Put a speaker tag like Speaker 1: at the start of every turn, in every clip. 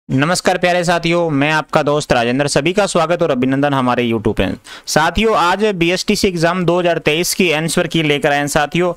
Speaker 1: नमस्कार प्यारे साथियों, मैं आपका दोस्त राजेंद्र। सभी का स्वागत और अभिनंदन हमारे यूट्यूब पे। साथियों, आज बीएसटीसी एग्जाम 2023 की आंसर की लेकर आए हैं। साथियों,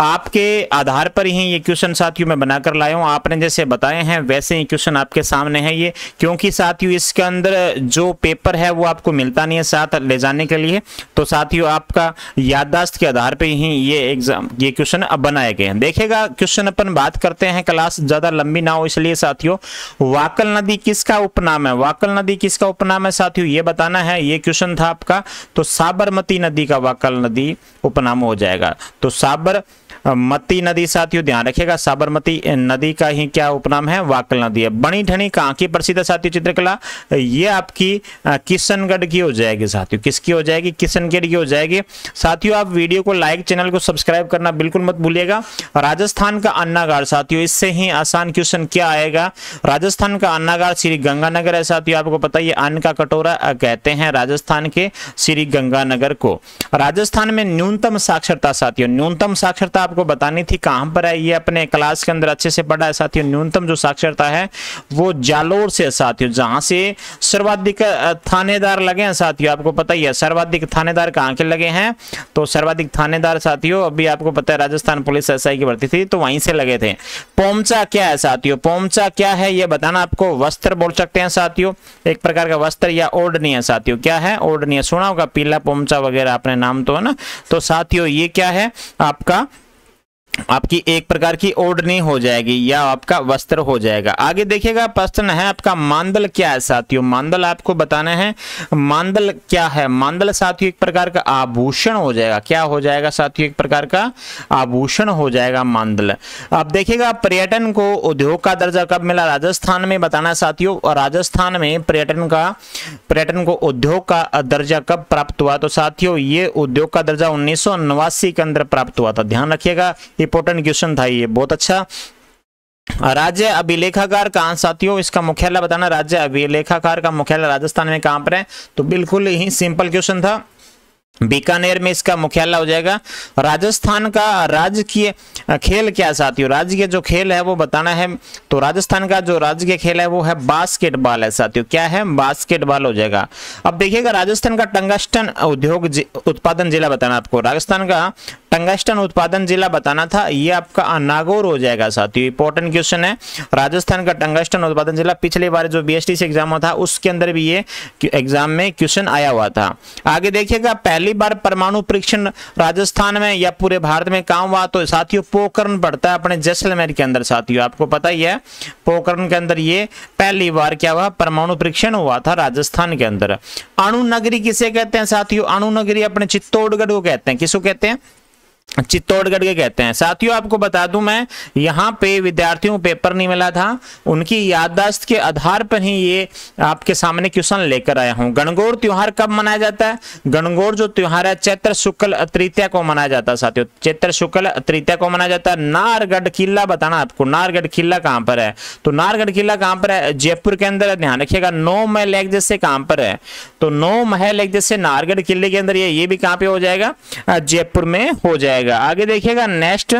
Speaker 1: आपके आधार पर ही ये क्वेश्चन साथियों मैं बनाकर लाया हूँ। आपने जैसे बताए हैं वैसे ही क्वेश्चन आपके सामने है ये, क्योंकि साथियों इसके अंदर जो पेपर है वो आपको मिलता नहीं है साथ ले जाने के लिए। तो साथियों आपका याददाश्त के आधार पर ही ये क्वेश्चन अब बनाए गए हैं। देखिएगा क्वेश्चन अपन बात करते हैं, क्लास ज्यादा लंबी ना हो इसलिए। साथियों, वाकल नदी किसका उपनाम है? वाकल नदी किसका उपनाम है साथियों ये बताना है। ये क्वेश्चन था आपका, तो साबरमती नदी का वाकल नदी उपनाम हो जाएगा। तो साबरमती नदी साथियों ध्यान रखिएगा, साबरमती नदी का ही क्या उपनाम है? वाकल नदी है। बनी ठनी कहाँ की प्रसिद्ध है साथियों चित्रकला? ये आपकी किशनगढ़ की हो जाएगी साथियों। किसकी हो जाएगी? किशनगढ़ की हो जाएगी। साथियों आप वीडियो को लाइक, चैनल को सब्सक्राइब करना बिल्कुल मत भूलिएगा। राजस्थान का अन्नागार साथियों, इससे ही आसान क्वेश्चन क्या आएगा? राजस्थान का अन्नागार श्री गंगानगर है साथियों। आपको पता है ये अन्न का कटोरा कहते हैं राजस्थान के श्री गंगानगर को। राजस्थान में न्यूनतम साक्षरता साथियों, न्यूनतम साक्षरता आपको बतानी थी कहां पर है, ये अपने क्लास के अंदर अच्छे से पढ़ा है साथियों। न्यूनतम जो साक्षरता है वो जालोर से साथियों, जहां से सर्वाधिक थानेदार लगे हैं साथियों। आपको पता ही है सर्वाधिक थानेदार कहां के लगे हैं, तो सर्वाधिक थानेदार साथियों अभी आपको पता है राजस्थान पुलिस एसआई की भर्ती थी तो वहीं से लगे थे। पोमचा क्या है साथियों? पोमचा क्या है ये बताना आपको। वस्त्र बोल सकते हैं साथियों, एक प्रकार का वस्त्र या ओढ़नी है साथियों। क्या है? ओढ़नी है। सुना होगा पीला पोमचा वगैरह आपने नाम तो है ना। तो साथियों ये क्या है? आपकी एक प्रकार की ओढ़नी हो जाएगी या आपका वस्त्र हो जाएगा। आगे देखिएगा प्रश्न है आपका, मांदल क्या है साथियों? मांदल आपको बताना है। मांदल क्या है? मांदल साथियों एक प्रकार का आभूषण हो जाएगा। क्या हो जाएगा साथियों? एक प्रकार का आभूषण हो जाएगा मांदल। अब देखिएगा पर्यटन को उद्योग का दर्जा कब मिला? राजस्थान में बताना साथियों। और राजस्थान में पर्यटन को उद्योग का दर्जा कब प्राप्त हुआ? तो साथियों ये उद्योग का दर्जा 1989 के अंदर प्राप्त हुआ था। ध्यान रखिएगा, इंपॉर्टेंट क्वेश्चन था ये, बहुत अच्छा। राज्य अभिलेखागार कहां साथियों? इसका मुख्यालय बताना। राज्य अभिलेखागार का मुख्यालय राजस्थान में कहां पर है? तो बिल्कुल ही सिंपल क्वेश्चन था, बीकानेर में इसका मुख्यालय हो जाएगा। राजस्थान का राजकीय खेल क्या साथियों? राज्य के जो खेल है वो बताना है। तो राजस्थान का जो राज्य खेल है वो है बास्केटबॉल है साथियों। क्या है? बास्केटबॉल हो जाएगा। अब देखिएगा राजस्थान का टंगस्टन उद्योग उत्पादन जिला बताना आपको। राजस्थान का टंगस्टन उत्पादन जिला बताना था, ये आपका नागौर हो जाएगा साथियों। इंपॉर्टेंट क्वेश्चन है। राजस्थान का टंगस्टन उत्पादन जिला, पिछली बार जो बीएसटीसी एग्जाम था उसके अंदर भी ये एग्जाम में क्वेश्चन आया हुआ था। आगे देखिएगा पहली बार परमाणु परीक्षण राजस्थान में या पूरे भारत में कहां हुआ? तो साथियों पोखरण पड़ता है अपने जैसलमेर के अंदर साथियों। आपको पता ही है पोखरण के अंदर ये पहली बार क्या हुआ? परमाणु परीक्षण हुआ था राजस्थान के अंदर। अणु नगरी किसे कहते हैं साथियों? अणु नगरी अपने चित्तौड़गढ़ को कहते हैं। किसको कहते हैं? चित्तौड़गढ़ के कहते हैं साथियों। आपको बता दूं मैं, यहाँ पे विद्यार्थियों को पेपर नहीं मिला था, उनकी याददाश्त के आधार पर ही ये आपके सामने क्वेश्चन लेकर आया हूं। गणगौर त्योहार कब मनाया जाता है? गणगौर जो त्योहार है चैत्र शुक्ल तृतीया को मनाया जाता है साथियों। चैत्र शुक्ल तृतीया को मनाया जाता है। नाहरगढ़ किला बताना आपको। नाहरगढ़ किला कहां पर है? तो नाहरगढ़ किला कहां पर है? जयपुर के अंदर। ध्यान रखिएगा। 9 महल एक जैसे कहां पर है? तो 9 महल एक जैसे नाहरगढ़ किले के अंदर ये भी कहां पे हो जाएगा? जयपुर में हो जाएगा। आगे देखिएगा नेक्स्ट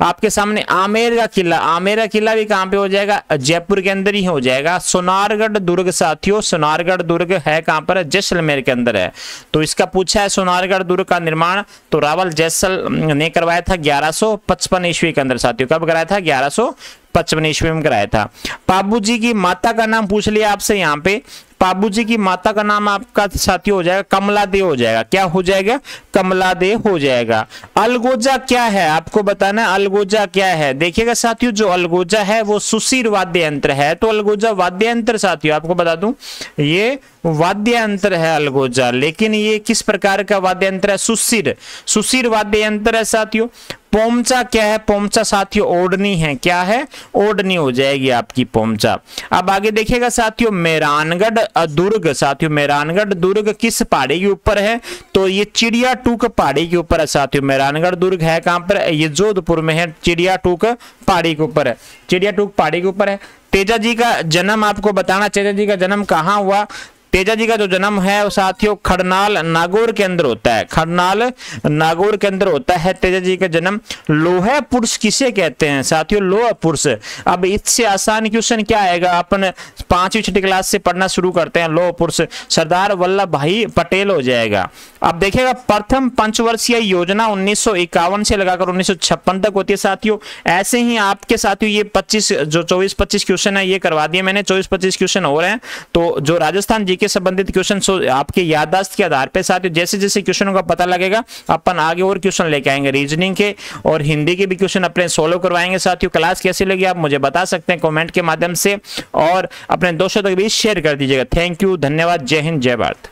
Speaker 1: आपके सामने आमेर का किला। आमेर का किला भी कहां पे हो जाएगा? जयपुर के अंदर ही हो जाएगा। सोनारगढ़ दुर्ग साथियों, सोनारगढ़ दुर्ग है कहां पर? जैसलमेर के अंदर है। तो इसका पूछा है सोनारगढ़ दुर्ग का निर्माण तो रावल जैसल ने करवाया था 1155 ईस्वी के अंदर साथियों। कब कराया था? 1155 ईस्वी में कराया था। पाबू जी की माता का नाम पूछ लिया आपसे यहाँ पे। पाबू जी की माता का नाम आपका साथियों हो जाएगा कमला दे हो जाएगा। क्या हो जाएगा? कमला दे हो जाएगा। अलगोजा क्या है? आपको बताना है अलगोजा क्या है। देखिएगा साथियों जो अलगोजा है वो सुशीर वाद्य यंत्र है। तो अलगोजा वाद्य यंत्र साथियों आपको बता दूं ये वाद्य यंत्र है अलगोजा, लेकिन ये किस प्रकार का वाद्य यंत्र है? सुशीर वाद्य यंत्र है साथियों। पोमचा क्या है? पोमचा साथियों ओढ़नी है। क्या है? ओढ़नी हो जाएगी आपकी पोमचा। अब आगे देखिएगा साथियों मेहरानगढ़ दुर्ग साथियों। मेहरानगढ़ दुर्ग किस पहाड़ी के ऊपर है? तो ये चिड़िया टूक पहाड़ी के ऊपर है साथियों। मेहरानगढ़ दुर्ग है कहां पर? ये जोधपुर में है। चिड़िया टूक पहाड़ी के ऊपर है। चिड़िया टूक पहाड़ी के ऊपर है। तेजा जी का जन्म आपको बताना। तेजा जी का जन्म कहां हुआ? तेजा जी का जो जन्म है वो साथियों खरनाल नागौर के अंदर होता है, खरनाल नागौर के अंदर होता है तेजा जी का जन्म। लोहा पुरुष किसे कहते हैं साथियों? लोहा पुरुष। अब इससे आसान क्वेश्चन क्या आएगा, अपन 5वीं 6ठी क्लास से पढ़ना शुरू करते हैं, लोहा पुरुष सरदार वल्लभ भाई पटेल हो जाएगा। अब देखिएगा प्रथम पंचवर्षीय योजना 1951 से लगाकर 1956 तक होती है साथियों। ऐसे ही आपके साथियों ये 24-25 क्वेश्चन है ये करवा दिए मैंने, 24-25 क्वेश्चन हो रहे हैं। तो जो राजस्थान जीके संबंधित क्वेश्चन आपके याददाश्त के आधार पर साथियों जैसे जैसे क्वेश्चनों का पता लगेगा अपन आगे और क्वेश्चन लेके आएंगे, रीजनिंग के और हिंदी के भी क्वेश्चन अपने सोल्व करवाएंगे साथियों। क्लास कैसी लगी आप मुझे बता सकते हैं कमेंट के माध्यम से, और अपने दोस्तों तक भी शेयर कर दीजिएगा। थैंक यू, धन्यवाद, जय हिंद, जय भारत।